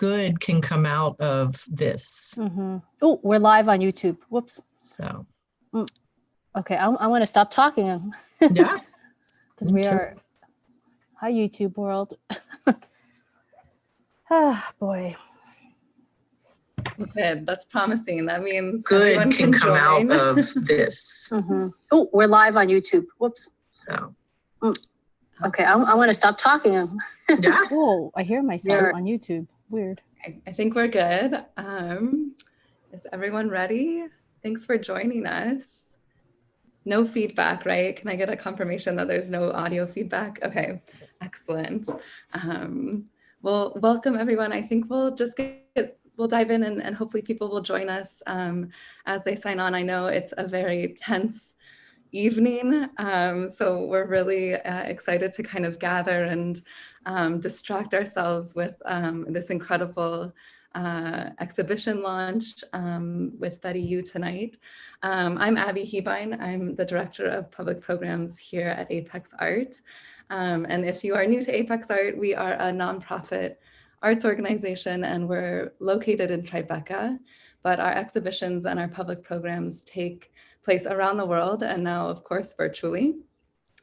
good can come out of this. Oh, we're live on YouTube. Whoops. So. Okay, I'm going to stop talking. Yeah. Because we are. Hi, YouTube world. Ah, boy. Good. That's promising. That means good everyone can come join. out of this. Oh, we're live on YouTube. Whoops. So. Okay, I want to stop talking. Yeah. Oh, I hear myself on YouTube. Weird. I think we're good. Is everyone ready? Thanks for joining us. No feedback, right? Can I get a confirmation that there's no audio feedback? Okay, excellent. Well, welcome everyone. I think we'll just we'll dive in and hopefully people will join us as they sign on. I know it's a very tense evening, so we're really excited to kind of gather and distract ourselves with this incredible exhibition launch with Betty U tonight. I'm Abby Hebine. I'm the Director of Public Programs here at Apex Art. And if you are new to Apex Art, we are a nonprofit arts organization and we're located in Tribeca, but our exhibitions and our public programs take place around the world and now, of course, virtually.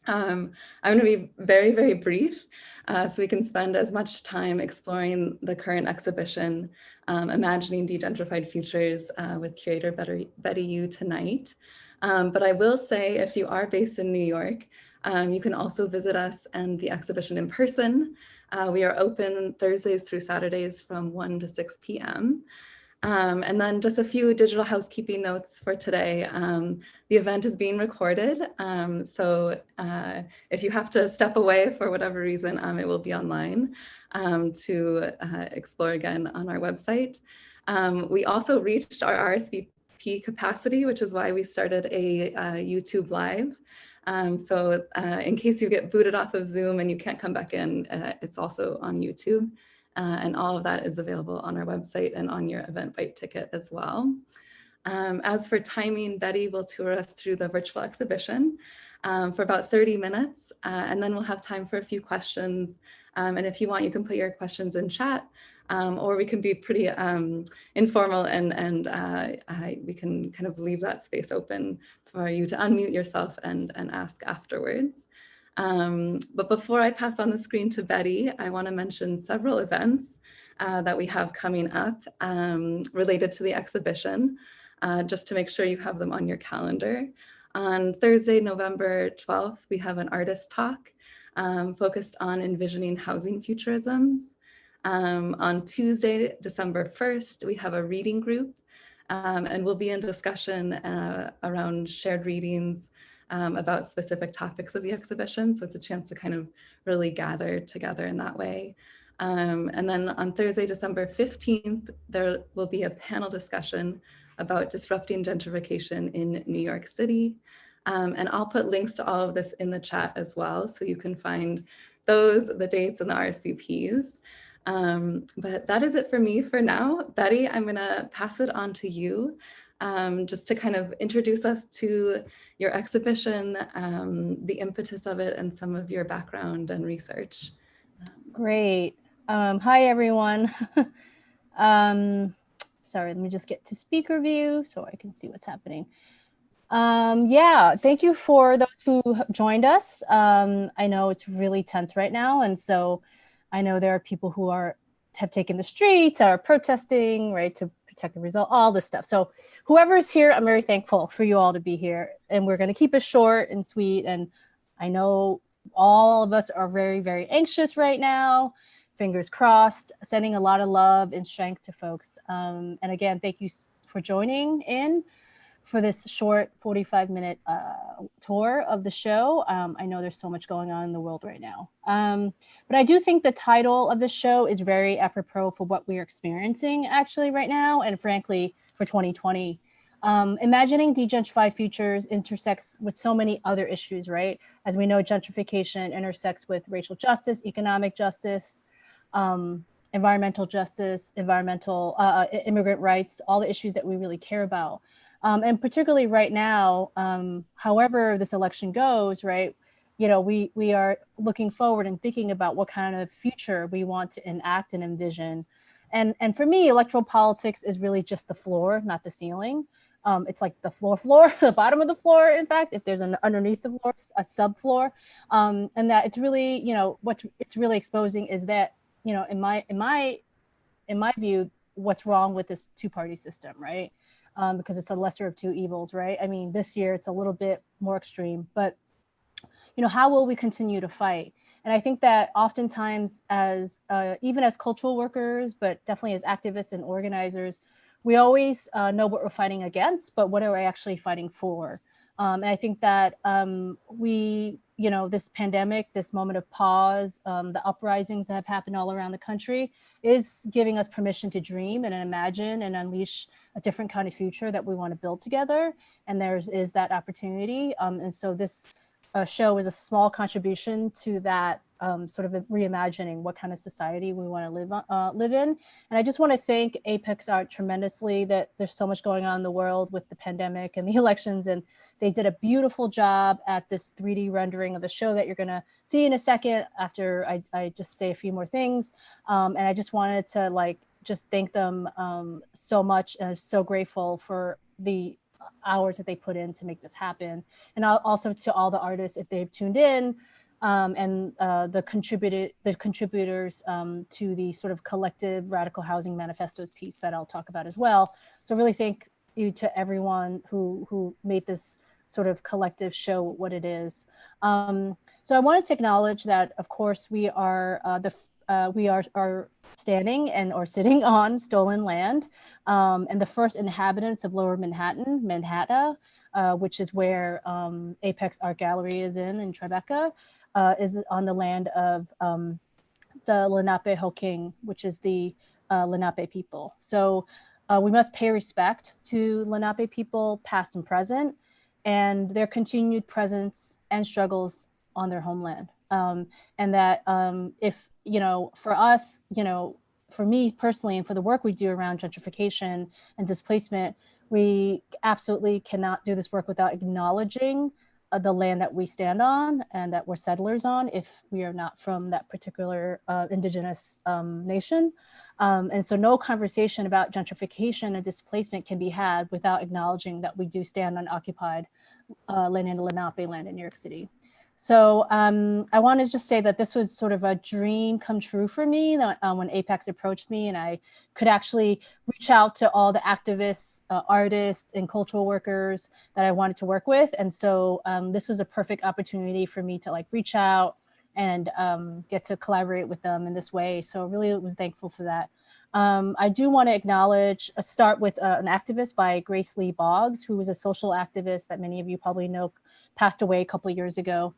I'm going to be very, very brief so we can spend as much time exploring the current exhibition, Imagining De-gentrified Futures with curator Betty U tonight. But I will say if you are based in New York, you can also visit us and the exhibition in person. We are open Thursdays through Saturdays from 1 to 6 p.m. And then just a few digital housekeeping notes for today. The event is being recorded. So if you have to step away for whatever reason, it will be online to explore again on our website. We also reached our RSVP capacity, which is why we started a YouTube Live. So in case you get booted off of Zoom and you can't come back in, it's also on YouTube. And all of that is available on our website and on your Eventbrite ticket as well. As for timing, Betty will tour us through the virtual exhibition for about 30 minutes, and then we'll have time for a few questions. And if you want, you can put your questions in chat, or we can be pretty informal and we can kind of leave that space open for you to unmute yourself and ask afterwards. But before I pass on the screen to Betty, I want to mention several events that we have coming up related to the exhibition, just to make sure you have them on your calendar. On Thursday, November 12th, we have an artist talk focused on envisioning housing futurisms. On Tuesday, December 1st, we have a reading group and we'll be in discussion around shared readings about specific topics of the exhibition. So it's a chance to kind of really gather together in that way. And then on Thursday, December 15th, there will be a panel discussion about disrupting gentrification in New York City. And I'll put links to all of this in the chat as well, so you can find those, the dates and the RSVPs. But that is it for me for now. Betty, I'm gonna pass it on to you. Just to kind of introduce us to your exhibition, the impetus of it, and some of your background and research. Great. Hi, everyone. Sorry, let me just get to speaker view so I can see what's happening. Yeah, thank you for those who joined us. I know it's really tense right now, and so I know there are people who have taken the streets, are protesting, right, to protect the result, all this stuff. So whoever's here, I'm very thankful for you all to be here. And we're going to keep it short and sweet. And I know all of us are very, very anxious right now. Fingers crossed, sending a lot of love and strength to folks. And again, thank you for joining in for this short 45-minute tour of the show. I know there's so much going on in the world right now. But I do think the title of the show is very apropos for what we're experiencing actually right now, and frankly, for 2020. Imagining De-gentrified futures intersects with so many other issues, right? As we know, gentrification intersects with racial justice, economic justice, environmental justice, immigrant rights, all the issues that we really care about. And particularly right now, however this election goes, right, you know, we are looking forward and thinking about what kind of future we want to enact and envision. And for me, electoral politics is really just the floor, not the ceiling. It's like the floor, the bottom of the floor. In fact, if there's an underneath the floor, a subfloor, and that it's really, what it's really exposing is that, in my view, what's wrong with this two-party system, right? Because it's a lesser of two evils, right? I mean, this year it's a little bit more extreme, but how will we continue to fight? And I think that oftentimes, as even as cultural workers, but definitely as activists and organizers, we always know what we're fighting against, but what are we actually fighting for? And I think that this pandemic, this moment of pause, the uprisings that have happened all around the country is giving us permission to dream and imagine and unleash a different kind of future that we want to build together. And there is that opportunity. And so this show is a small contribution to that sort of reimagining what kind of society we want to live in. And I just want to thank Apex Art tremendously, that there's so much going on in the world with the pandemic and the elections, and they did a beautiful job at this 3D rendering of the show that you're going to see in a second after I just say a few more things. And I just wanted to just thank them so much, and I'm so grateful for the hours that they put in to make this happen. And also to all the artists, if they've tuned in, and the contributors to the sort of collective radical housing manifestos piece that I'll talk about as well. So really thank you to everyone who made this sort of collective show what it is. So I wanted to acknowledge that, of course, we are standing or sitting on stolen land, and the first inhabitants of Lower Manhattan, which is where Apex Art Gallery is in Tribeca, is on the land of the Lenape-Hoking, which is the Lenape people. So we must pay respect to Lenape people, past and present, and their continued presence and struggles on their homeland. And that if, for us, for me personally, and for the work we do around gentrification and displacement, we absolutely cannot do this work without acknowledging the land that we stand on and that we're settlers on, if we are not from that particular indigenous nation. And so no conversation about gentrification and displacement can be had without acknowledging that we do stand on occupied land in Lenape land in New York City. So I want to just say that this was sort of a dream come true for me when Apex approached me, and I could actually reach out to all the activists, artists, and cultural workers that I wanted to work with. And so this was a perfect opportunity for me to reach out and get to collaborate with them in this way. So really was thankful for that. I do want to start with an activist by Grace Lee Boggs, who was a social activist that many of you probably know, passed away a couple of years ago.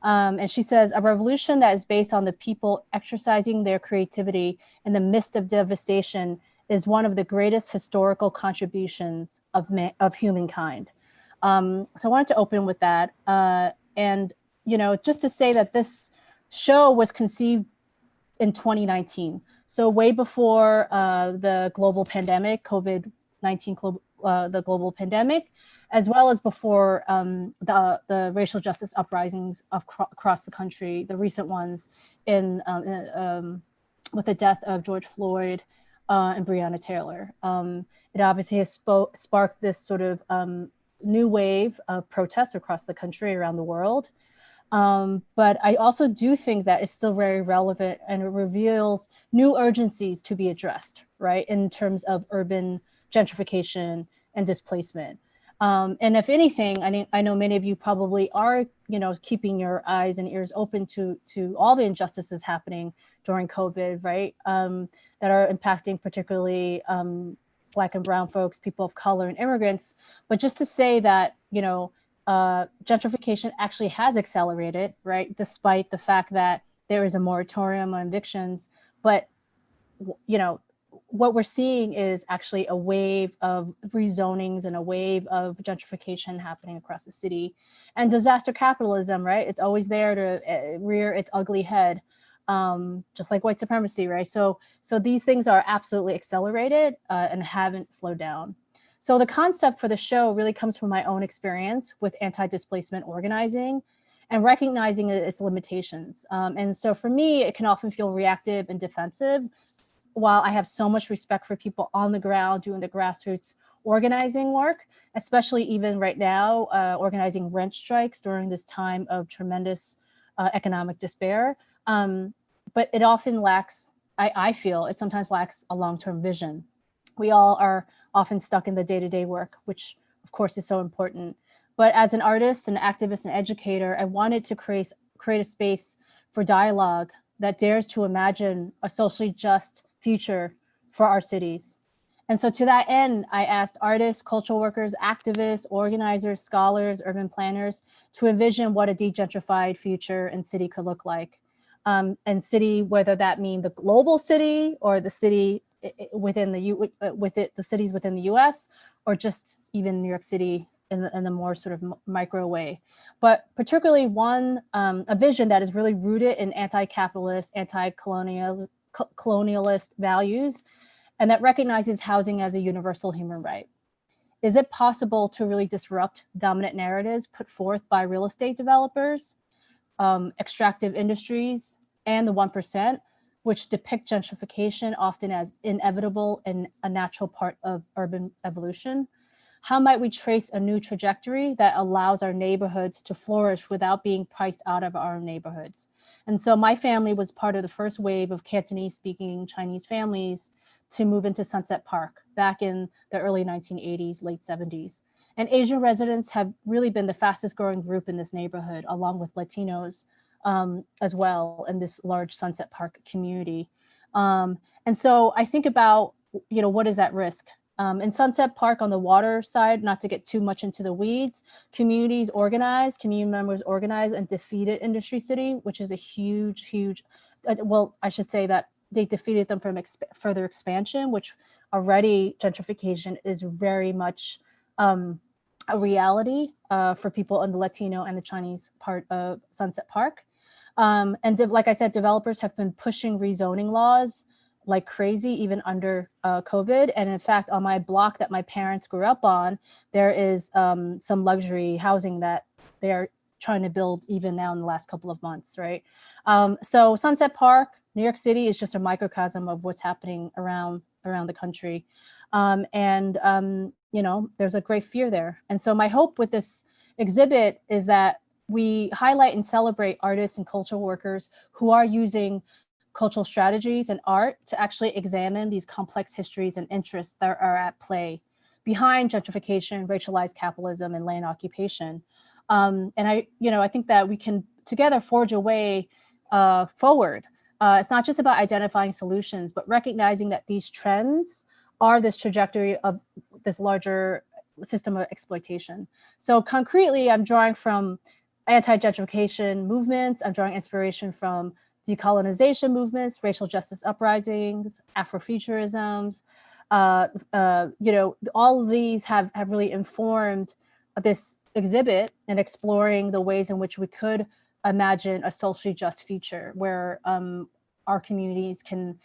And she says, a revolution that is based on the people exercising their creativity in the midst of devastation is one of the greatest historical contributions of humankind. So I wanted to open with that. And, just to say that this show was conceived in 2019. So way before the global pandemic, COVID-19, the global pandemic, as well as before the racial justice uprisings across the country, the recent ones with the death of George Floyd and Breonna Taylor. It obviously has sparked this sort of new wave of protests across the country, around the world. But I also do think that it's still very relevant, and it reveals new urgencies to be addressed, right, in terms of urban gentrification and displacement. And if anything, I know many of you probably are, keeping your eyes and ears open to all the injustices happening during COVID, right, that are impacting particularly Black and brown folks, people of color, and immigrants. But just to say that, gentrification actually has accelerated, right, despite the fact that there is a moratorium on evictions. But, what we're seeing is actually a wave of rezonings and a wave of gentrification happening across the city. And disaster capitalism, right, it's always there to rear its ugly head, just like white supremacy, right? So these things are absolutely accelerated and haven't slowed down. So the concept for the show really comes from my own experience with anti-displacement organizing and recognizing its limitations. And so for me, it can often feel reactive and defensive, while I have so much respect for people on the ground doing the grassroots organizing work, especially even right now, organizing rent strikes during this time of tremendous economic despair. But it often lacks, I feel it sometimes lacks a long-term vision. We all are often stuck in the day-to-day work, which of course is so important. But as an artist, an activist, and educator, I wanted to create a space for dialogue that dares to imagine a socially just future for our cities. And so to that end, I asked artists, cultural workers, activists, organizers, scholars, urban planners to envision what a de-gentrified future and city could look like. And city, whether that mean the global city or the city within the cities within the US, or just even New York City in the more sort of micro way. But particularly a vision that is really rooted in anti-capitalist, anti-colonialist values, and that recognizes housing as a universal human right. Is it possible to really disrupt dominant narratives put forth by real estate developers, extractive industries, and the 1%, which depict gentrification often as inevitable and a natural part of urban evolution? How might we trace a new trajectory that allows our neighborhoods to flourish without being priced out of our neighborhoods? And so my family was part of the first wave of Cantonese-speaking Chinese families to move into Sunset Park back in the early 1980s, late 70s. And Asian residents have really been the fastest growing group in this neighborhood, along with Latinos as well in this large Sunset Park community. And so I think about, what is at risk? In Sunset Park on the water side, not to get too much into the weeds, community members organized and defeated Industry City, which is a huge, I should say that they defeated them from further expansion, which already gentrification is very much a reality for people in the Latino and the Chinese part of Sunset Park. And like I said, developers have been pushing rezoning laws like crazy, even under COVID. And in fact, on my block that my parents grew up on, there is some luxury housing that they are trying to build even now in the last couple of months, right? So Sunset Park, New York City is just a microcosm of what's happening around the country. There's a great fear there. And so my hope with this exhibit is that we highlight and celebrate artists and cultural workers who are using cultural strategies and art to actually examine these complex histories and interests that are at play behind gentrification, racialized capitalism, and land occupation. And I think that we can together forge a way forward. It's not just about identifying solutions, but recognizing that these trends are this trajectory of this larger system of exploitation. So concretely, I'm drawing from anti-gentrification movements. I'm drawing inspiration from decolonization movements, racial justice uprisings, Afrofuturisms. All of these have really informed this exhibit and exploring the ways in which we could imagine a socially just future where our communities can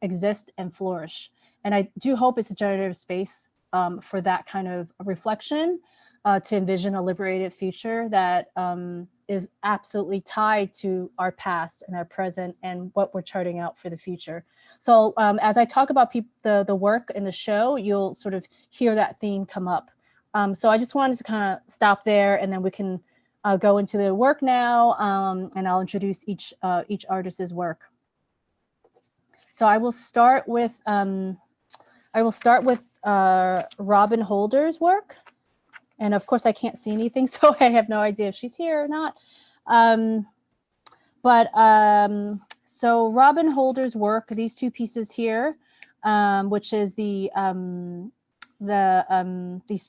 exist and flourish. And I do hope it's a generative space for that kind of reflection, to envision a liberated future that is absolutely tied to our past and our present and what we're charting out for the future. So as I talk about the work in the show, you'll sort of hear that theme come up. So I just wanted to kind of stop there, and then we can go into the work now, and I'll introduce each artist's work. So I will start with Robin Holder's work. And of course, I can't see anything, so I have no idea if she's here or not. So Robin Holder's work, these two pieces here, which is these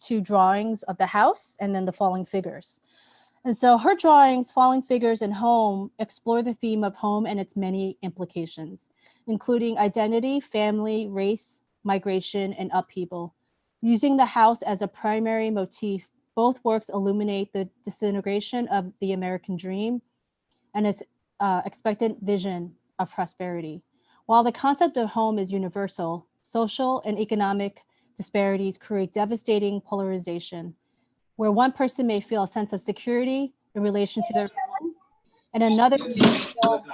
two drawings of the house and then the falling figures. And so her drawings, Falling Figures and Home, explore the theme of home and its many implications, including identity, family, race, migration, and upheaval. Using the house as a primary motif, both works illuminate the disintegration of the American dream and its expectant vision of prosperity. While the concept of home is universal, social and economic disparities create devastating polarization, where one person may feel a sense of security in relation to their home, and another may feel,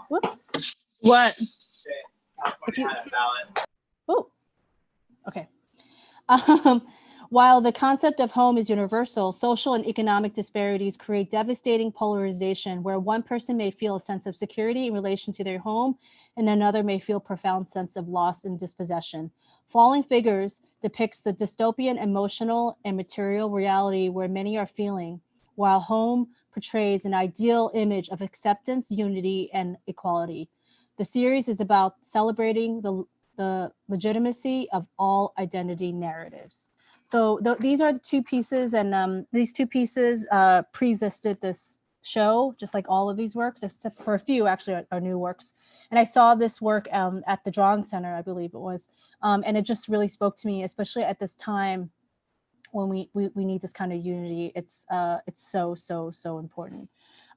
whoops. What? if you, oh, okay. While the concept of home is universal, social and economic disparities create devastating polarization where one person may feel a sense of security in relation to their home and another may feel a profound sense of loss and dispossession. Falling Figures depicts the dystopian emotional and material reality where many are feeling, while Home portrays an ideal image of acceptance, unity, and equality. The series is about celebrating the legitimacy of all identity narratives. So these are the two pieces, and these two pieces pre-existed this show, just like all of these works, except for a few actually are new works. And I saw this work at the Drawing Center, I believe it was, and it just really spoke to me, especially at this time when we need this kind of unity. It's so important.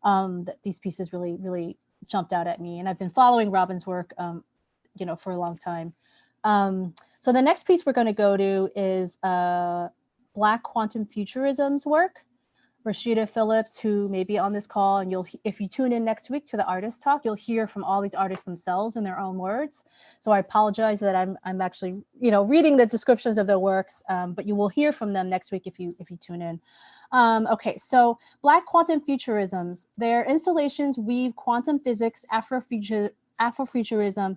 That these pieces really jumped out at me, and I've been following Robin's work, for a long time. So the next piece we're going to go to is Black Quantum Futurism's work. Rashida Phillips, who may be on this call, and if you tune in next week to the artist talk, you'll hear from all these artists themselves in their own words. So I apologize that I'm actually reading the descriptions of their works, but you will hear from them next week if you tune in. Okay, so Black Quantum Futurisms, their installations weave quantum physics, Afrofuturism,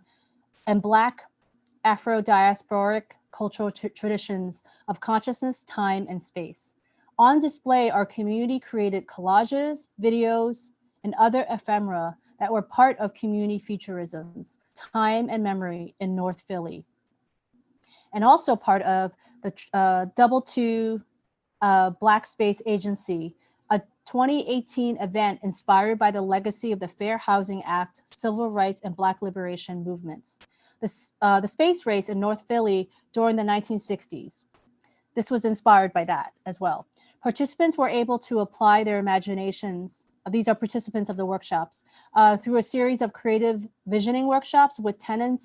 and Black Afro-diasporic cultural traditions of consciousness, time, and space. On display are community-created collages, videos, and other ephemera that were part of community futurisms, time and memory in North Philly, and also part of the Double Two Black Space Agency, a 2018 event inspired by the legacy of the Fair Housing Act, civil rights, and Black liberation movements. The space race in North Philly during the 1960s. This was inspired by that as well. Participants were able to apply their imaginations. These are participants of the workshops through a series of creative visioning workshops with tenant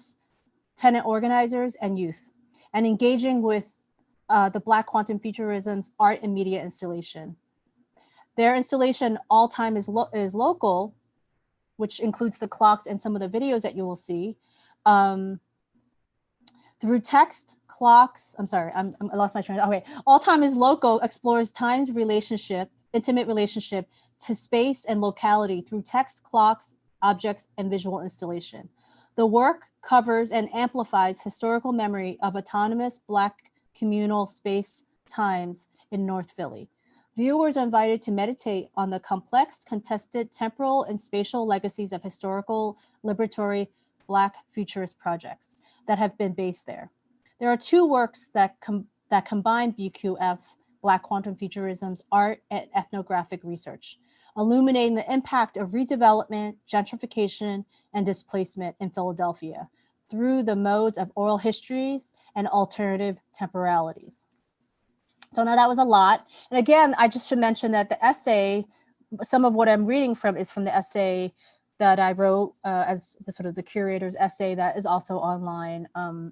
organizers and youth, and engaging with the Black Quantum Futurism's art and media installation. Their installation, All Time is Local, which includes the clocks and some of the videos that you will see, through text, clocks, I lost my train. Okay, All Time is Local explores time's intimate relationship to space and locality through text, clocks, objects, and visual installation. The work covers and amplifies historical memory of autonomous Black communal space times in North Philly. Viewers are invited to meditate on the complex, contested temporal and spatial legacies of historical liberatory Black futurist projects that have been based there. There are two works that combine BQF, Black Quantum Futurism's art and ethnographic research, illuminating the impact of redevelopment, gentrification, and displacement in Philadelphia through the modes of oral histories and alternative temporalities. So now that was a lot. And again, I just should mention that the essay, some of what I'm reading from is from the essay that I wrote as the curator's essay that is also online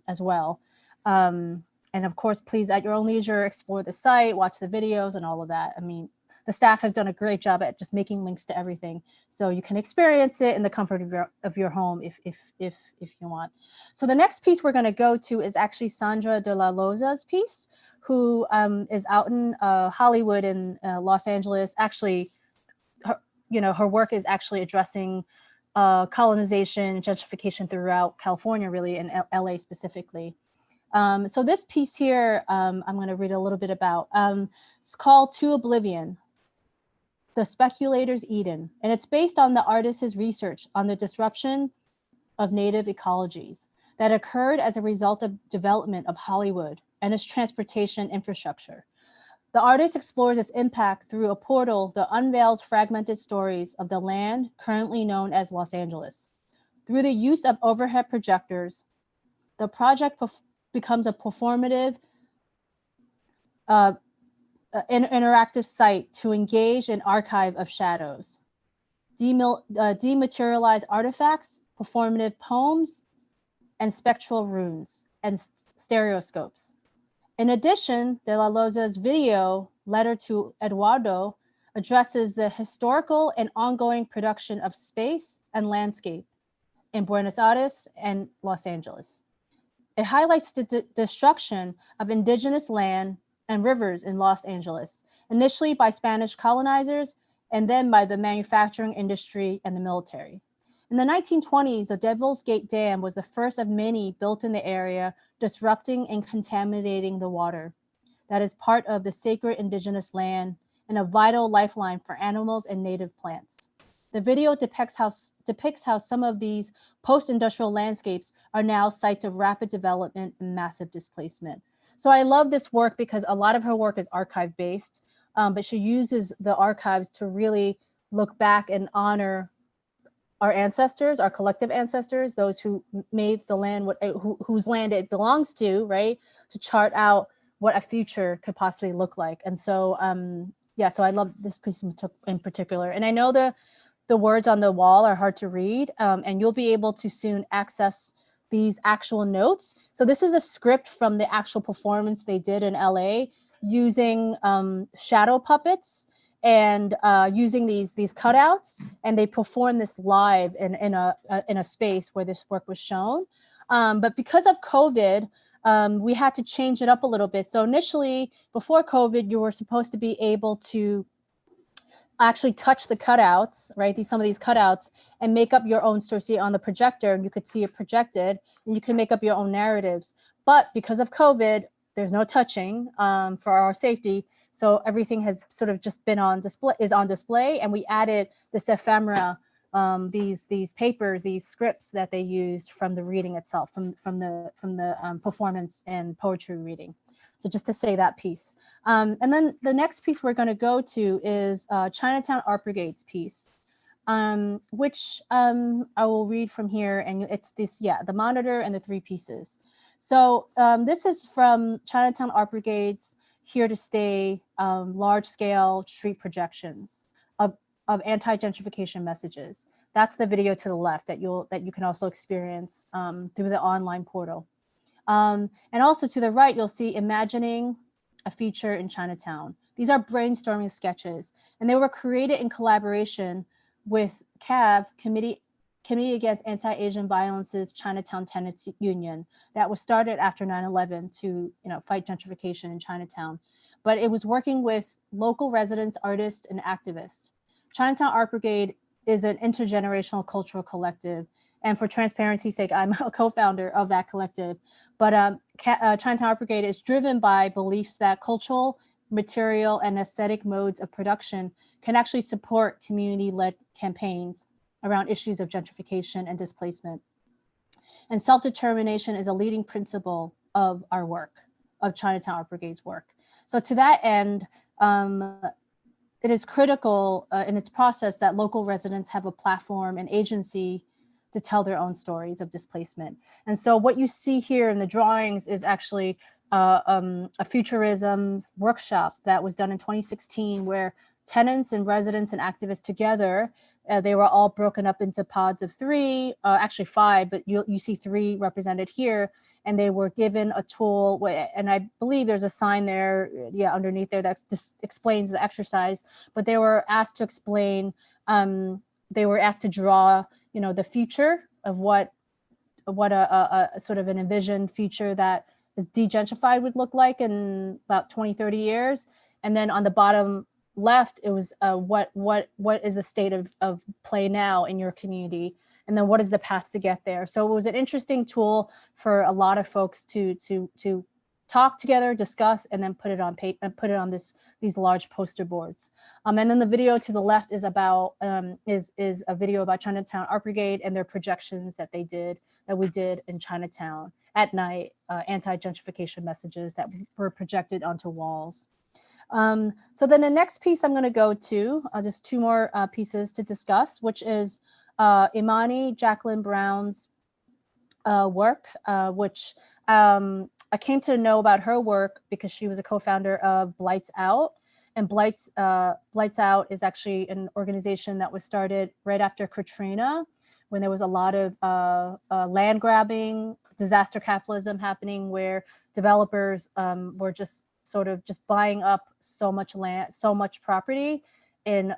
as well. And of course, please at your own leisure, explore the site, watch the videos and all of that. I mean, the staff have done a great job at just making links to everything. So you can experience it in the comfort of your home if you want. So the next piece we're gonna go to is actually Sandra De La Loza's piece, who is out in Hollywood and Los Angeles. Actually, her work is actually addressing colonization and gentrification throughout California, really, and LA specifically. So this piece here, I'm going to read a little bit about. It's called To Oblivion, The Speculator's Eden, and it's based on the artist's research on the disruption of native ecologies that occurred as a result of development of Hollywood and its transportation infrastructure. The artist explores its impact through a portal that unveils fragmented stories of the land currently known as Los Angeles. Through the use of overhead projectors, the project becomes a performative, interactive site to engage an archive of shadows, dematerialized artifacts, performative poems, and spectral runes and stereoscopes. In addition, De La Loza's video, Letter to Eduardo, addresses the historical and ongoing production of space and landscape in Buenos Aires and Los Angeles. It highlights the destruction of indigenous land and rivers in Los Angeles, initially by Spanish colonizers and then by the manufacturing industry and the military. In the 1920s, the Devil's Gate Dam was the first of many built in the area, disrupting and contaminating the water. That is part of the sacred indigenous land and a vital lifeline for animals and native plants. The video depicts how some of these post-industrial landscapes are now sites of rapid development and massive displacement. So I love this work because a lot of her work is archive-based, but she uses the archives to really look back and honor our ancestors, our collective ancestors, those who made the land, whose land it belongs to, right? To chart out what a future could possibly look like. And so, yeah, so I love this piece in particular. And I know the words on the wall are hard to read, and you'll be able to soon access these actual notes. So this is a script from the actual performance they did in LA using shadow puppets and using these cutouts, and they performed this live in a space where this work was shown. But because of COVID, we had to change it up a little bit. So initially, before COVID, you were supposed to be able to actually touch the cutouts, right? Some of these cutouts, and make up your own story on the projector, and you could see it projected, and you can make up your own narratives. But because of COVID, there's no touching for our safety. So everything has sort of just been on display, and we added this ephemera, these papers, these scripts that they used from the reading itself, from the performance and poetry reading. So just to say that piece. And then the next piece we're going to go to is Chinatown Art Brigade's piece, which I will read from here, and it's this, the monitor and the three pieces. So this is from Chinatown Art Brigade's Here to Stay large-scale street projections of anti-gentrification messages. That's the video to the left that you can also experience through the online portal. And also to the right, you'll see Imagining a Feature in Chinatown. These are brainstorming sketches, and they were created in collaboration with CAV, Committee Against Anti-Asian Violence's Chinatown Tenants Union, that was started after 9/11 to fight gentrification in Chinatown. But it was working with local residents, artists, and activists. Chinatown Art Brigade is an intergenerational cultural collective. And for transparency's sake, I'm a co-founder of that collective. But Chinatown Art Brigade is driven by beliefs that cultural, material, and aesthetic modes of production can actually support community-led campaigns around issues of gentrification and displacement. And self-determination is a leading principle of our work, of Chinatown Art Brigade's work. So to that end, it is critical in its process that local residents have a platform and agency to tell their own stories of displacement. And so what you see here in the drawings is actually a Futurisms workshop that was done in 2016, where tenants and residents and activists together, they were all broken up into pods of 3, actually 5, but you see 3 represented here, and they were given a tool, and I believe there's a sign there, underneath there that just explains the exercise, but they were asked to explain, they were asked to draw, the future of what a sort of an envisioned future that is de-gentrified would look like in about 20, 30 years. And then on the bottom left, it was what is the state of play now in your community, and then what is the path to get there. So it was an interesting tool for a lot of folks to talk together, discuss, and then put it on paper and put it on these large poster boards. And then the video to the left is about is a video about Chinatown Art Brigade and their projections that we did in Chinatown at night, anti-gentrification messages that were projected onto walls. So then the next piece I'm going to go to, just 2 more pieces to discuss, which is Imani Jacqueline Brown's work, which I came to know about her work because she was a co-founder of Blights Out. And Blights Out is actually an organization that was started right after Katrina, when there was a lot of land grabbing, disaster capitalism happening, where developers were just buying up so much land, so much property in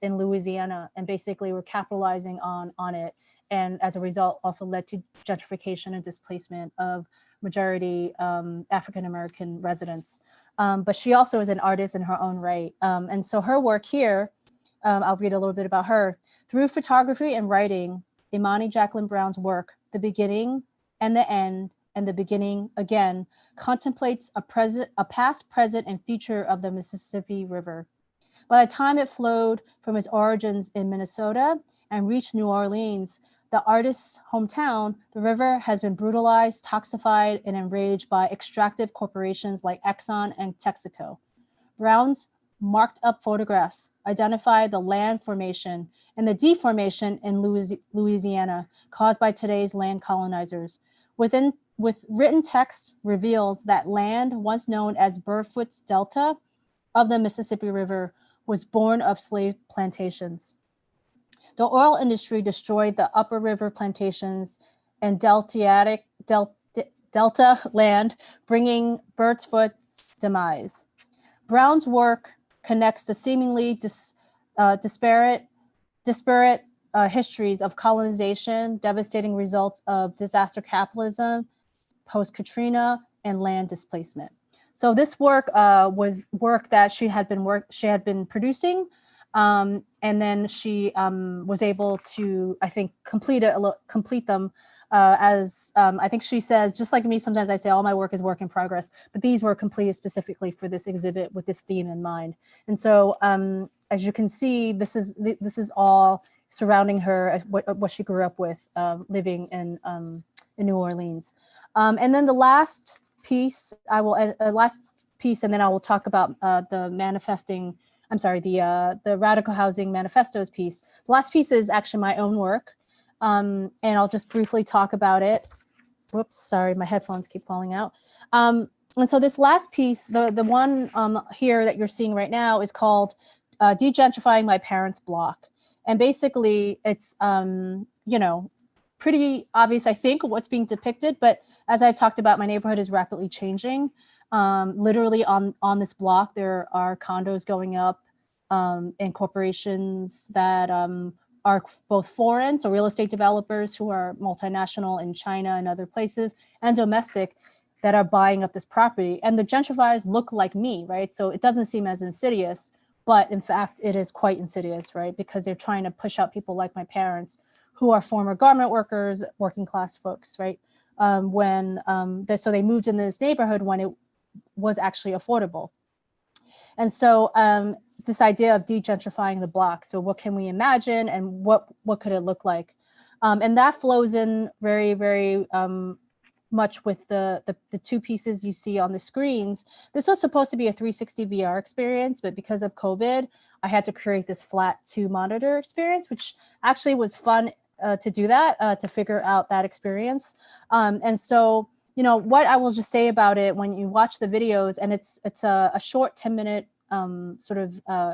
Louisiana, and basically were capitalizing on it. and as a result also led to gentrification and displacement of majority African-American residents. But she also is an artist in her own right. And so her work here, I'll read a little bit about her. Through photography and writing, Imani Jacqueline Brown's work, The Beginning and the End and the Beginning Again, contemplates a past, present, and future of the Mississippi River. By the time it flowed from its origins in Minnesota and reached New Orleans, the artist's hometown, the river has been brutalized, toxified, and enraged by extractive corporations like Exxon and Texaco. Brown's marked up photographs identify the land formation and the deformation in Louisiana caused by today's land colonizers. With written text reveals that land once known as Burfoot's Delta of the Mississippi River was born of slave plantations. The oil industry destroyed the upper river plantations and delta land, bringing Burfoot's demise. Brown's work connects the seemingly disparate histories of colonization, devastating results of disaster capitalism, post-Katrina, and land displacement. So this work was work that she had been producing, and then she was able to, I think, complete them. As I think she says, just like me, sometimes I say all my work is work in progress, but these were completed specifically for this exhibit with this theme in mind. And so, as you can see, this is all surrounding her, what she grew up with, living in New Orleans. And then the last piece, last piece, and then I will talk about the Radical Housing Manifestos piece. The last piece is actually my own work. And I'll just briefly talk about it. Whoops, sorry, my headphones keep falling out. And so this last piece, the one here that you're seeing right now is called De-gentrifying My Parents' Block. And basically it's, pretty obvious, I think, what's being depicted. But as I've talked about, my neighborhood is rapidly changing. Literally on this block, there are condos going up and corporations that are both foreign, so real estate developers who are multinational in China and other places, and domestic that are buying up this property. And the gentrifiers look like me, right? So it doesn't seem as insidious, but in fact, it is quite insidious, right? Because they're trying to push out people like my parents who are former garment workers, working class folks, right? So they moved in this neighborhood when it was actually affordable. And so this idea of de-gentrifying the block. So what can we imagine and what could it look like? And that flows in very, very much with the two pieces you see on the screens. This was supposed to be a 360 VR experience, but because of COVID, I had to create this flat 2 monitor experience, which actually was fun to do that, to figure out that experience. And so, what I will just say about it when you watch the videos, and it's a short 10-minute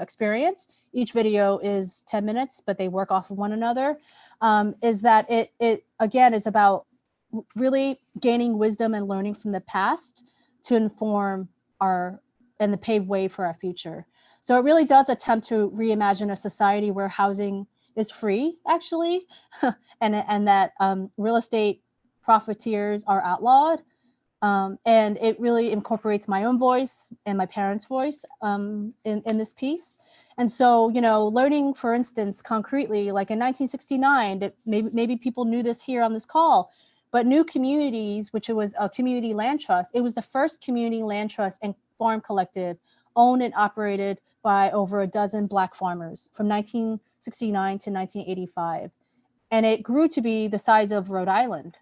experience. Each video is 10 minutes, but they work off of one another, is that it again is about really gaining wisdom and learning from the past to inform and the pave way for our future. So it really does attempt to reimagine a society where housing is free, actually, and that real estate profiteers are outlawed. And it really incorporates my own voice and my parents' voice in this piece. And so, learning, for instance, concretely, like in 1969, maybe people knew this here on this call, but New Communities, which was a community land trust, it was the first community land trust and farm collective owned and operated by over a dozen Black farmers from 1969 to 1985. And it grew to be the size of Rhode Island.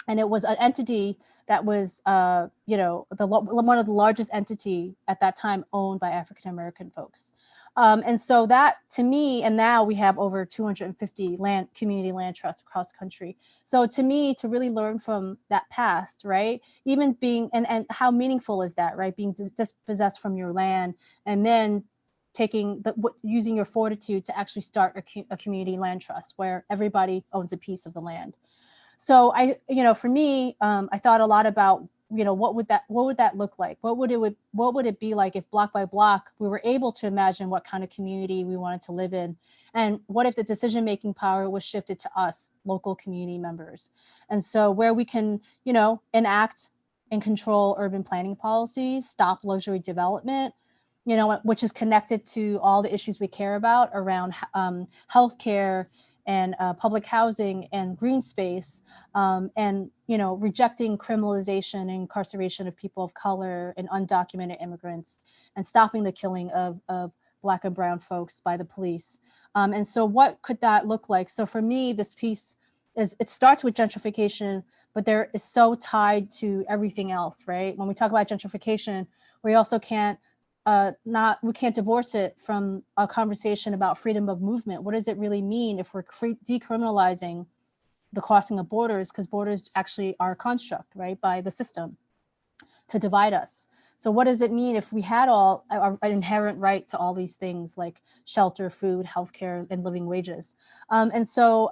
And it was an entity that was, one of the largest entity at that time owned by African-American folks. And so that, to me, and now we have over 250 community land trusts across the country. So to me, to really learn from that past, right? Even being, and how meaningful is that, right? Being dispossessed from your land and then using your fortitude to actually start a community land trust where everybody owns a piece of the land. So for me, I thought a lot about, what would that look like? What would it be like if block by block we were able to imagine what kind of community we wanted to live in, and what if the decision-making power was shifted to us, local community members. And so where we can, enact and control urban planning policies, stop luxury development, which is connected to all the issues we care about around healthcare and public housing and green space, and rejecting criminalization and incarceration of people of color and undocumented immigrants, and stopping the killing of Black and brown folks by the police. And so what could that look like? So for me, this piece it starts with gentrification, but there is so tied to everything else, right? When we talk about gentrification, we also can't divorce it from a conversation about freedom of movement. What does it really mean if we're decriminalizing the crossing of borders? Because borders actually are a construct, right, by the system to divide us. So what does it mean if we had an inherent right to all these things like shelter, food, healthcare, and living wages? And so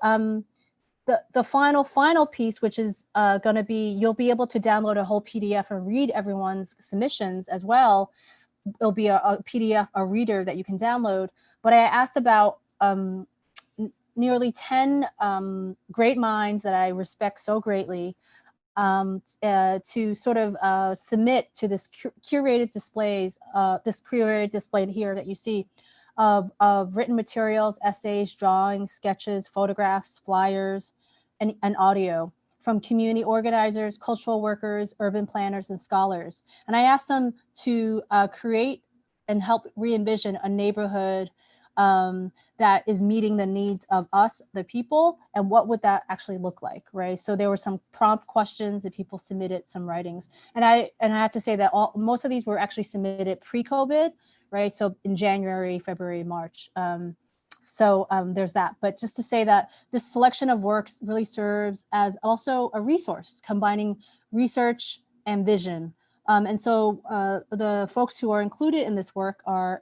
the final piece, which is going to be, you'll be able to download a whole PDF and read everyone's submissions as well. It'll be a PDF, a reader that you can download. But I asked about nearly 10 great minds that I respect so greatly to sort of submit to this curated displays, this curated display here that you see of written materials, essays, drawings, sketches, photographs, flyers, and audio from community organizers, cultural workers, urban planners, and scholars. And I asked them to create and help re-envision a neighborhood that is meeting the needs of us, the people, and what would that actually look like, right? So there were some prompt questions that people submitted, some writings. And I have to say that most of these were actually submitted pre-COVID, right? So in January, February, March. So there's that. But just to say that this selection of works really serves as also a resource, combining research and vision. And so the folks who are included in this work are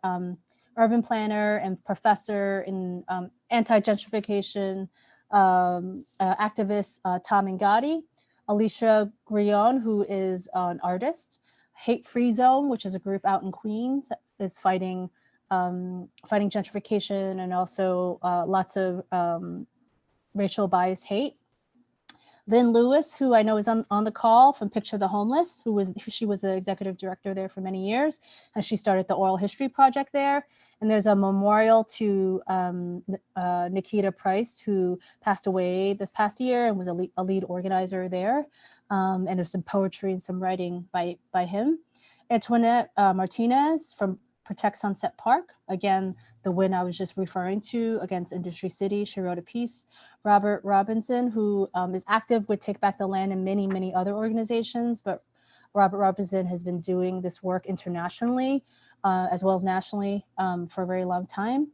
urban planner and professor in anti-gentrification activist Tom Ngati, Alicia Grion, who is an artist, Hate Free Zone, which is a group out in Queens that is fighting gentrification and also lots of racial bias hate. Lynn Lewis, who I know is on the call from Picture the Homeless, she was the executive director there for many years, and she started the oral history project there. And there's a memorial to Nikita Price, who passed away this past year and was a lead organizer there. And there's some poetry and some writing by him. Antoinette Martinez from Protect Sunset Park. Again, the win I was just referring to against Industry City. She wrote a piece. Robert Robinson, who is active with Take Back the Land and many, many other organizations, but Robert Robinson has been doing this work internationally as well as nationally for a very long time.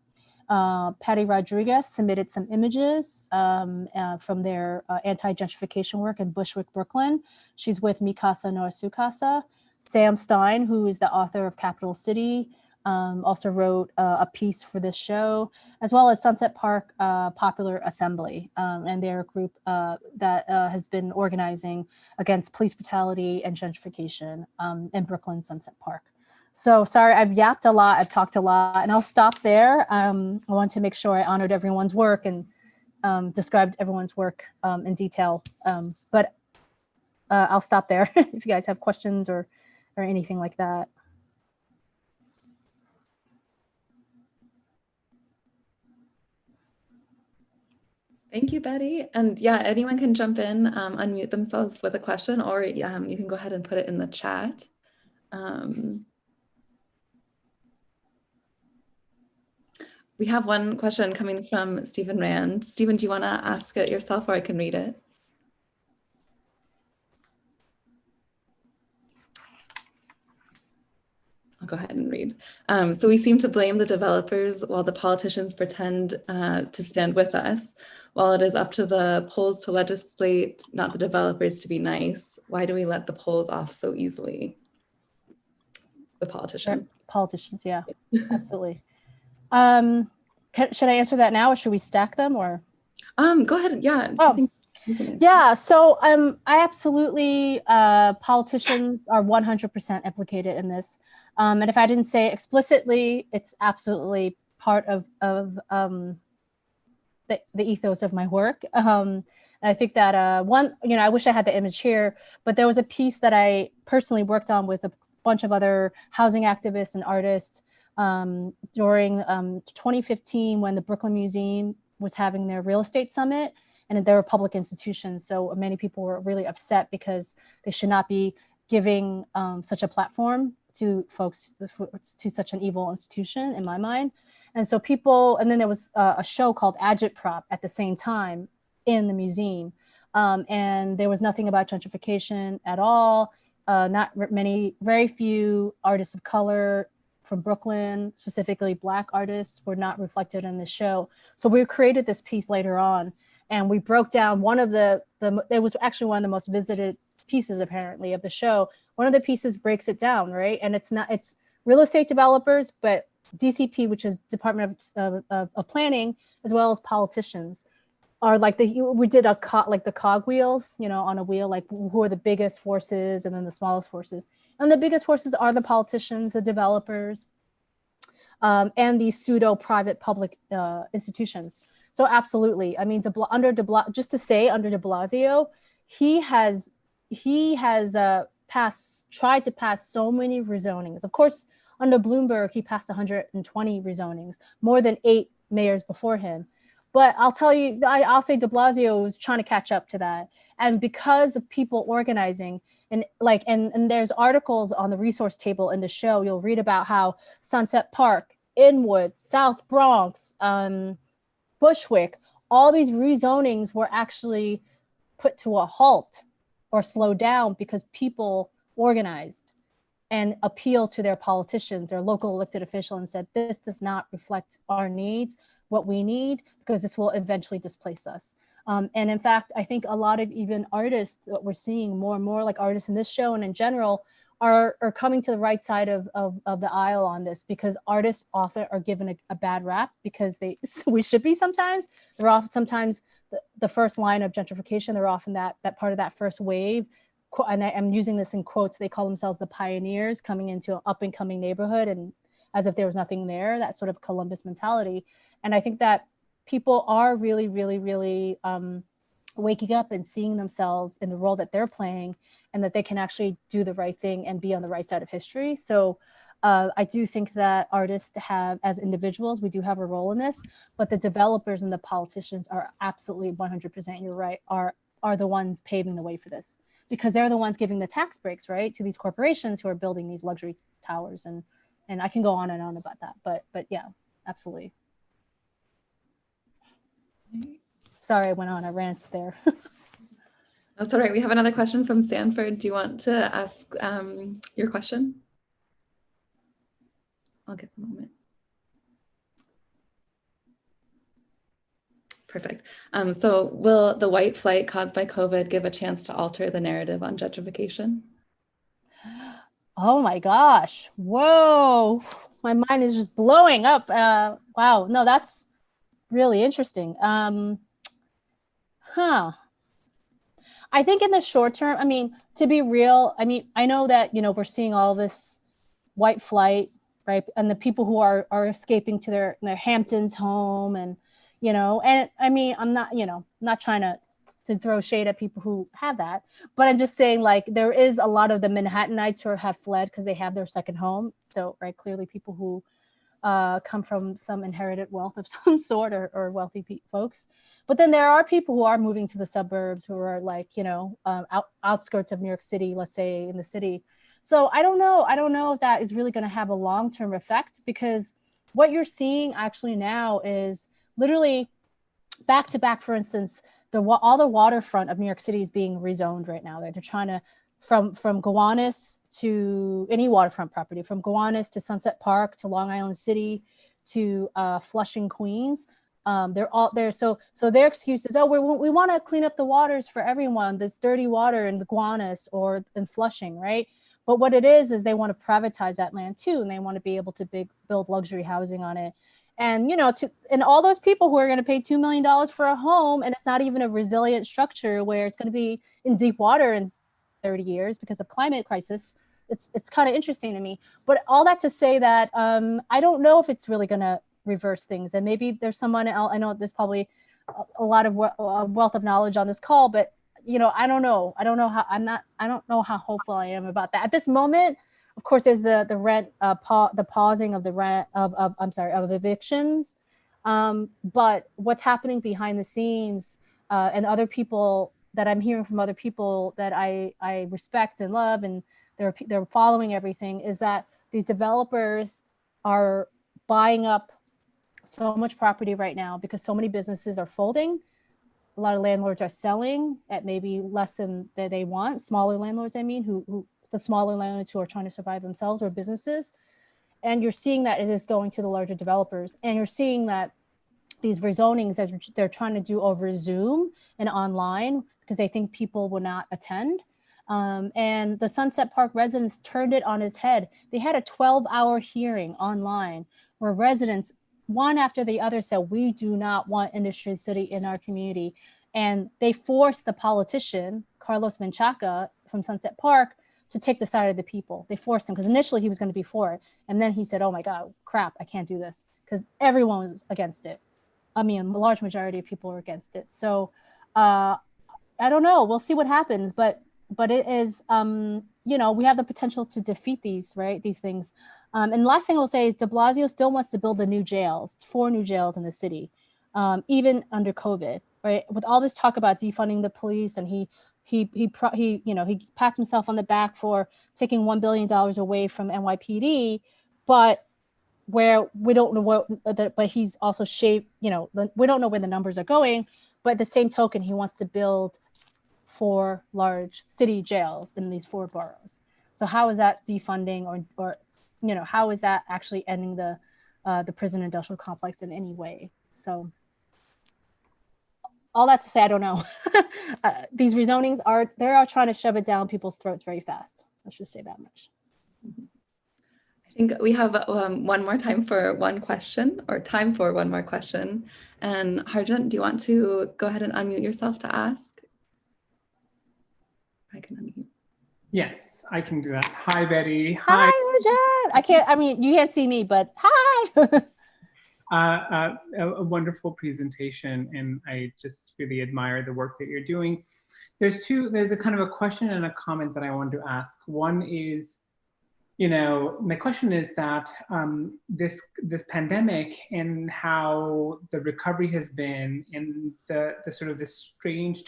Patty Rodriguez submitted some images from their anti-gentrification work in Bushwick, Brooklyn. She's with Mi Casa No Es Su Casa. Sam Stein, who is the author of Capital City, also wrote a piece for this show, as well as Sunset Park Popular Assembly, and they're a group that has been organizing against police brutality and gentrification in Brooklyn Sunset Park. So sorry, I've yapped a lot, I've talked a lot, and I'll stop there. I want to make sure I honored everyone's work and described everyone's work in detail, but I'll stop there if you guys have questions or anything like that. Thank you, Betty. And yeah, anyone can jump in, unmute themselves with a question, or you can go ahead and put it in the chat. We have one question coming from Stephen Rand. Stephen, do you want to ask it yourself, or I can read it? I'll go ahead and read. So we seem to blame the developers while the politicians pretend to stand with us. While it is up to the polls to legislate, not the developers to be nice, why do we let the polls off so easily? The politicians. Politicians, yeah, absolutely. Should I answer that now, or should we stack them, or? Go ahead, yeah. Oh. Yeah, so I absolutely, politicians are 100% implicated in this. And if I didn't say explicitly, it's absolutely part of the the ethos of my work. And I think that I wish I had the image here, but there was a piece that I personally worked on with a bunch of other housing activists and artists during 2015 when the Brooklyn Museum was having their real estate summit, and there were public institutions. So many people were really upset because they should not be giving such a platform to folks, to such an evil institution in my mind. And so and then there was a show called Agitprop at the same time in the museum. And there was nothing about gentrification at all. Very few artists of color from Brooklyn, specifically Black artists, were not reflected in the show. So we created this piece later on, and we broke down one of it was actually one of the most visited pieces apparently of the show. One of the pieces breaks it down, right? And it's real estate developers, but DCP, which is Department of Planning, as well as politicians, are like we did like the cogwheels, on a wheel, like who are the biggest forces and then the smallest forces. And the biggest forces are the politicians, the developers, and these pseudo private public institutions. So absolutely, I mean, under De Blasio, he has tried to pass so many rezonings. Of course, under Bloomberg, he passed 120 rezonings, more than 8 mayors before him. But I'll tell you, I'll say De Blasio was trying to catch up to that. And because of people organizing, and there's articles on the resource table in the show, you'll read about how Sunset Park, Inwood, South Bronx, Bushwick, all these rezonings were actually put to a halt or slowed down because people organized and appealed to their politicians or local elected official and said, this does not reflect our needs, what we need, because this will eventually displace us. And in fact, I think a lot of even artists that we're seeing more and more, like artists in this show and in general, are coming to the right side of the aisle on this, because artists often are given a bad rap because we should be sometimes. They're often sometimes the first line of gentrification. They're often that part of that first wave. And I'm using this in quotes. They call themselves the pioneers coming into an up and coming neighborhood, and as if there was nothing there, that sort of Columbus mentality. And I think that people are really, really, really waking up and seeing themselves in the role that they're playing, and that they can actually do the right thing and be on the right side of history. So I do think that artists have, as individuals, we do have a role in this, but the developers and the politicians are absolutely 100%, you're right, are the ones paving the way for this, because they're the ones giving the tax breaks, right, to these corporations who are building these luxury towers. And I can go on and on about that, but yeah, absolutely. Sorry, I went on, I rant there. That's all right. We have another question from Sanford. Do you want to ask your question? I'll give a moment. Perfect. So will the white flight caused by COVID give a chance to alter the narrative on gentrification? Oh my gosh. Whoa. My mind is just blowing up. Wow. No, that's really interesting. I think in the short term, I mean, to be real, I mean, I know that, we're seeing all this white flight, right? And the people who are escaping to their Hamptons home, and, and I mean, I'm not, not trying to throw shade at people who have that, but I'm just saying, like, there is a lot of the Manhattanites who have fled because they have their second home. So, right, clearly people who come from some inherited wealth of some sort, or wealthy folks. But then there are people who are moving to the suburbs, who are like, outskirts of New York City, let's say, in the city. So I don't know if that is really going to have a long-term effect, because what you're seeing actually now is literally back to back. For instance, all the waterfront of New York City is being rezoned right now. They're trying to, from Gowanus to any waterfront property, from Gowanus to Sunset Park to Long Island City to Flushing, Queens. They're all there. So their excuse is, we want to clean up the waters for everyone, this dirty water in the Gowanus or in Flushing, right? But what it is they want to privatize that land too, and they want to be able to build luxury housing on it. And, and all those people who are going to pay $2 million for a home, and it's not even a resilient structure where it's going to be in deep water in 30 years because of climate crisis. It's kind of interesting to me. But all that to say that I don't know if it's really going to reverse things. And maybe there's someone else, I know there's probably a lot of wealth of knowledge on this call, but I don't know. I don't know how hopeful I am about that at this moment. Of course, there's the rent, the pausing of the rent of evictions, but what's happening behind the scenes, and other people that I'm hearing from other people that I respect and love, and they're following everything, is that these developers are buying up so much property right now because so many businesses are folding. A lot of landlords are selling at maybe less than they want. Smaller landlords, I mean, who the smaller landlords who are trying to survive themselves, or businesses. And you're seeing that it is going to the larger developers. And you're seeing that these rezonings that they're trying to do over Zoom and online because they think people will not attend. And the Sunset Park residents turned it on its head. They had a 12-hour hearing online where residents, one after the other, said, we do not want Industry City in our community. And they forced the politician, Carlos Menchaca from Sunset Park, to take the side of the people. They forced him because initially he was going to be for it. And then he said, oh my God, crap, I can't do this, because everyone was against it. I mean, a large majority of people were against it. So I don't know. We'll see what happens. But it is, we have the potential to defeat these things. And the last thing I'll say is de Blasio still wants to build 4 new jails in the city, even under COVID, right? With all this talk about defunding the police, and he pats himself on the back for taking $1 billion away from NYPD, but where we don't know but he's also we don't know where the numbers are going. But at the same token, he wants to build 4 large city jails in these 4 boroughs. So how is that defunding, or how is that actually ending the prison industrial complex in any way? So all that to say, I don't know. These rezonings they are trying to shove it down people's throats very fast. Let's just say that much. I think we have one more time for one question, or time for one more question. And Harjant, do you want to go ahead and unmute yourself to ask? I can unmute. Yes, I can do that. Hi, Betty. Hi, Harjant. You can't see me, but hi. A wonderful presentation, and I just really admire the work that you're doing. There's a kind of a question and a comment that I wanted to ask. One is, my question is that this pandemic and how the recovery has been, and the sort of this strange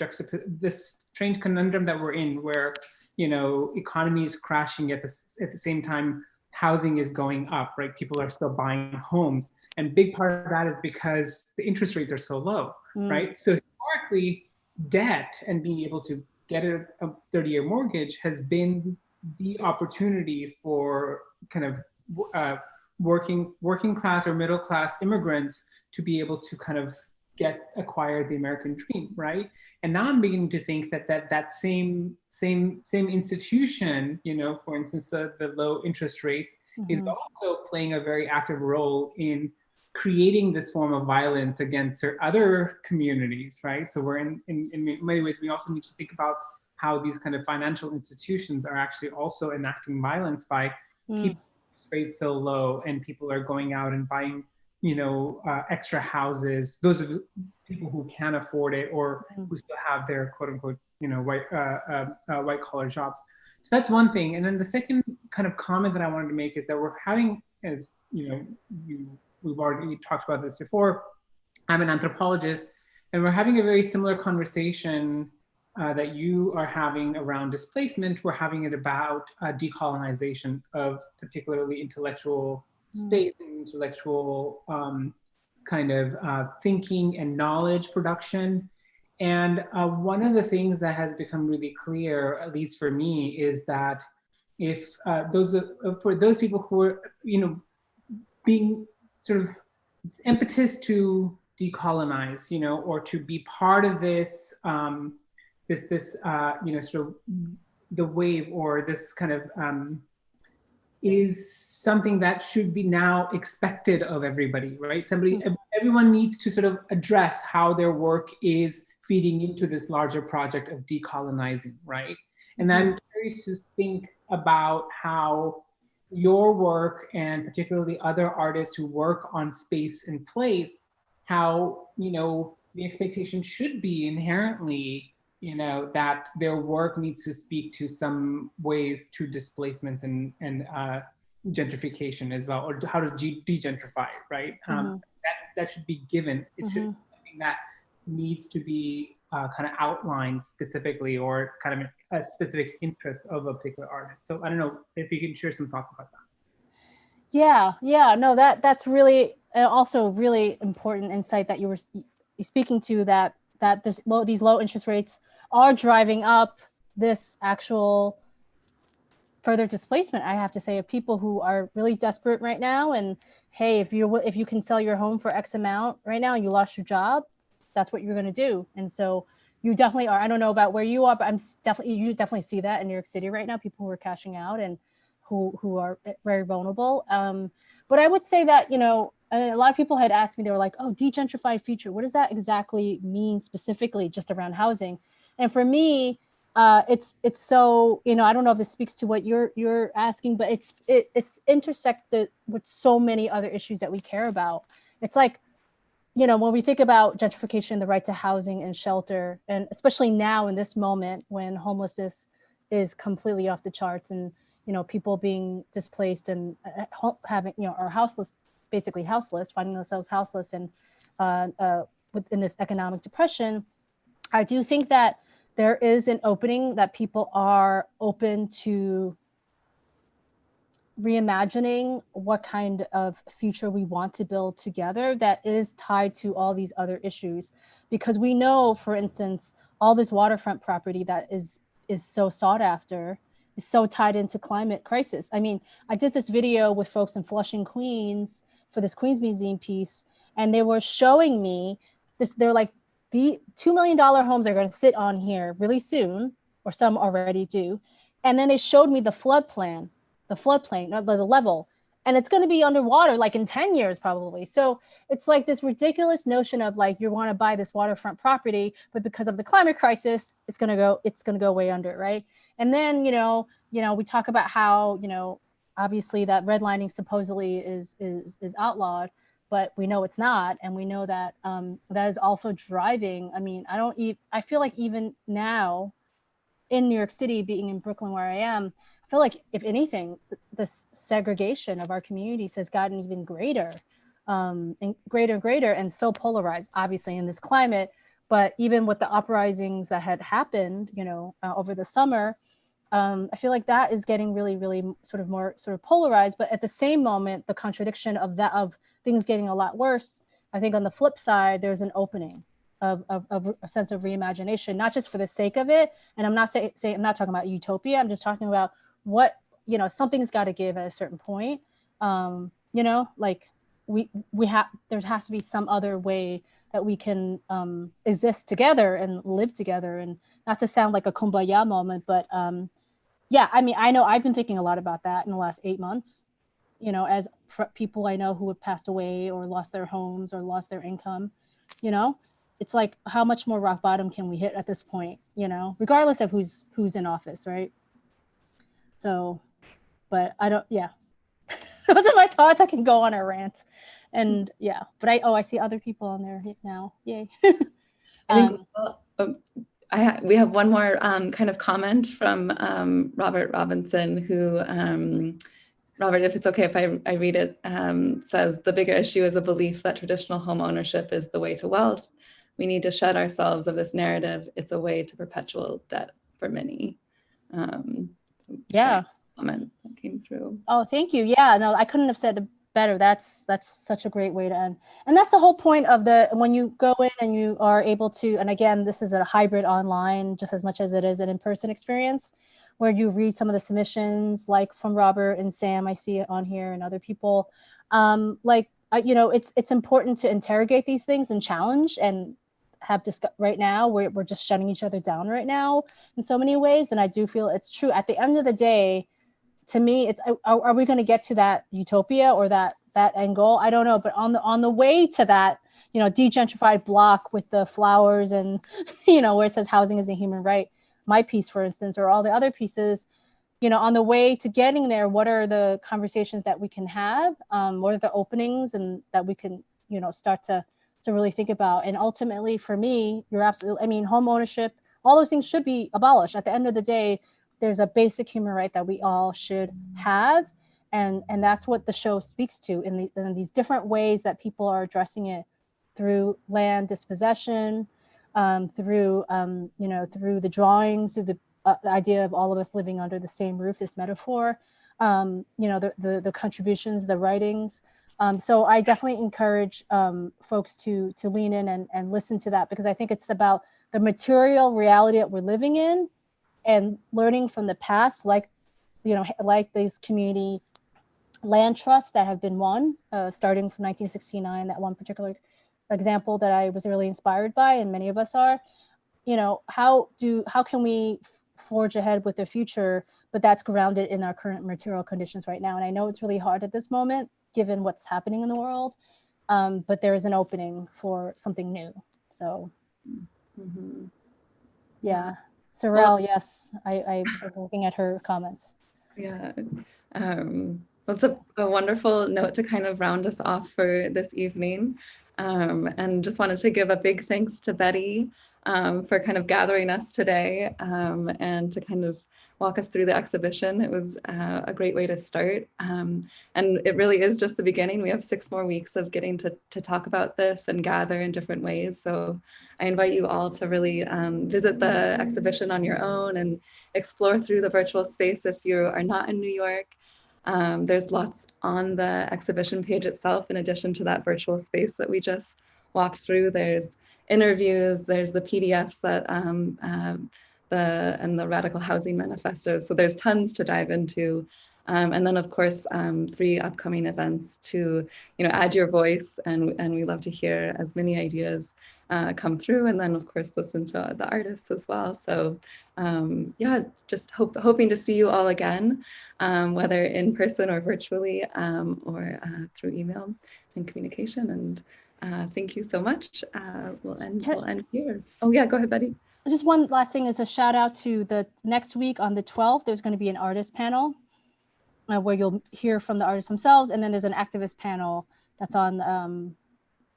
conundrum that we're in, where economy is crashing at the same time housing is going up, right? People are still buying homes, and big part of that is because the interest rates are so low, right? So historically, debt and being able to get a 30-year mortgage has been the opportunity for kind of working class or middle class immigrants to be able to kind of acquire the American dream, right? And now I'm beginning to think that same institution, for instance, the low interest rates, is also playing a very active role in creating this form of violence against other communities, right? So we're in many ways, we also need to think about how these kind of financial institutions are actually also enacting violence by keeping rates so low, and people are going out and buying, extra houses. Those are people who can afford it, or who still have their quote unquote, white collar jobs. So that's one thing. And then the second kind of comment that I wanted to make is that we're having, as we've already talked about this before, I'm an anthropologist, and we're having a very similar conversation that you are having around displacement. We're having it about decolonization of particularly intellectual space and intellectual kind of thinking and knowledge production. And one of the things that has become really clear, at least for me, is that if for those people who are, being sort of impetus to decolonize, or to be part of this, sort of the wave, or this kind of is something that should be now expected of everybody, right? Everyone needs to sort of address how their work is feeding into this larger project of decolonizing, right? And I'm curious to think about how your work, and particularly other artists who work on space and place, how, the expectation should be inherently, that their work needs to speak to some ways to displacements and gentrification as well, or how to de-gentrify, right? That should be given. It should be something that needs to be kind of outlined specifically, or kind of a specific interest of a particular artist. So I don't know if you can share some thoughts about that. Yeah, no, that's really also really important insight that you were speaking to, that these low interest rates are driving up this actual further displacement, I have to say, of people who are really desperate right now. And hey, if you can sell your home for X amount right now and you lost your job, that's what you're going to do. And so you definitely are. I don't know about where you are, but you definitely see that in New York City right now, people who are cashing out and who are very vulnerable. But I would say that, a lot of people had asked me, they were like, oh, de-gentrified future, what does that exactly mean specifically just around housing? And for me, it's so, I don't know if this speaks to what you're asking, but it's intersected with so many other issues that we care about. It's like, when we think about gentrification, the right to housing and shelter, and especially now in this moment when homelessness is completely off the charts, and people being displaced and having, are basically houseless, finding themselves houseless, and within this economic depression, I do think that there is an opening, that people are open to reimagining what kind of future we want to build together that is tied to all these other issues. Because we know, for instance, all this waterfront property that is so sought after is so tied into climate crisis. I mean, I did this video with folks in Flushing, Queens for this Queens Museum piece, and they were showing me this. They're like, the $2 million homes are going to sit on here really soon, or some already do. And then they showed me the floodplain, the level, and it's going to be underwater like in 10 years probably. So it's like this ridiculous notion of like, you want to buy this waterfront property, but because of the climate crisis, it's going to go way under, right? And then we talk about how obviously that redlining supposedly is outlawed, but we know it's not, and we know that that is also driving. I mean, I feel like even now in New York City, being in Brooklyn where I am, I feel like, if anything, the segregation of our communities has gotten even greater, and greater, and so polarized, obviously, in this climate. But even with the uprisings that had happened, over the summer, I feel like that is getting really, really more polarized. But at the same moment, the contradiction of things getting a lot worse, I think on the flip side, there's an opening of a sense of reimagination, not just for the sake of it. And I'm not I'm not talking about utopia. I'm just talking about what, something's got to give at a certain point. Like there has to be some other way that we can exist together and live together. And not to sound like a kumbaya moment, but yeah, I mean, I know I've been thinking a lot about that in the last 8 months, as people I know who have passed away or lost their homes or lost their income, it's like, how much more rock bottom can we hit at this point, regardless of who's in office, right? So, but those are my thoughts. I can go on a rant, and yeah, but I see other people on there now. Yay. I think we have one more kind of comment from Robert Robinson, who, Robert, if it's okay if I read it, says, the bigger issue is a belief that traditional home ownership is the way to wealth. We need to shed ourselves of this narrative. It's a way to perpetual debt for many. Yeah. Comment that came through. Oh, thank you. Yeah, no, I couldn't have said it better. That's such a great way to end. And that's the whole point of when you go in and you are able to, and again, this is a hybrid online just as much as it is an in-person experience, where you read some of the submissions, like from Robert and Sam, I see it on here, and other people. It's important to interrogate these things and challenge, and have right now we're just shutting each other down right now in so many ways. And I do feel it's true. At the end of the day, to me, it's, are we going to get to that utopia or that end goal? I don't know. But on the way to that, de-gentrified block with the flowers and, where it says housing is a human right, my piece, for instance, or all the other pieces, on the way to getting there, what are the conversations that we can have? What are the openings and that we can, start to to really think about. And ultimately, for me, you're absolutely, I mean, home ownership, all those things should be abolished. At the end of the day, there's a basic human right that we all should have. And that's what the show speaks to in these different ways that people are addressing it, through land dispossession, through through the drawings, through the idea of all of us living under the same roof, this metaphor, the contributions, the writings. So I definitely encourage folks to lean in and listen to that, because I think it's about the material reality that we're living in and learning from the past, like these community land trusts that have been won, starting from 1969, that one particular example that I was really inspired by, and many of us are. How can we forge ahead with the future, but that's grounded in our current material conditions right now? And I know it's really hard at this moment, given what's happening in the world, but there is an opening for something new. So, yeah. Sorrel, yes, I was looking at her comments. Yeah. Well, it's a wonderful note to kind of round us off for this evening. And just wanted to give a big thanks to Betty for kind of gathering us today and to kind of walk us through the exhibition. It was a great way to start. And it really is just the beginning. We have 6 more weeks of getting to talk about this and gather in different ways. So I invite you all to really visit the exhibition on your own and explore through the virtual space if you are not in New York. There's lots on the exhibition page itself, in addition to that virtual space that we just walked through. There's interviews, there's the PDFs that and the Radical Housing Manifesto. So there's tons to dive into. And then of course, 3 upcoming events to, add your voice, and we love to hear as many ideas come through, and then of course listen to the artists as well. So yeah, just hoping to see you all again, whether in person or virtually, or through email and communication. And thank you so much. We'll end here. Oh yeah, go ahead, Betty. Just one last thing is a shout out to the next week on the 12th. There's going to be an artist panel where you'll hear from the artists themselves, and then there's an activist panel that's on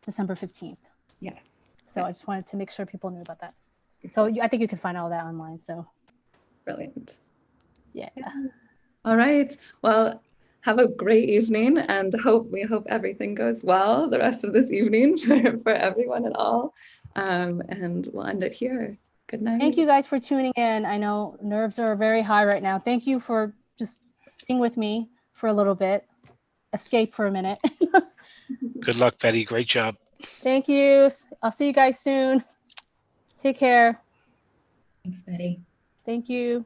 December 15th. Yes. So I just wanted to make sure people knew about that. So I think you can find all that online. So brilliant. Yeah. All right. Well, have a great evening, and we hope everything goes well the rest of this evening for everyone and all. And we'll end it here. Good night. Thank you guys for tuning in. I know nerves are very high right now. Thank you for just being with me for a little bit. Escape for a minute. Good luck, Betty. Great job. Thank you. I'll see you guys soon. Take care. Thanks, Betty. Thank you.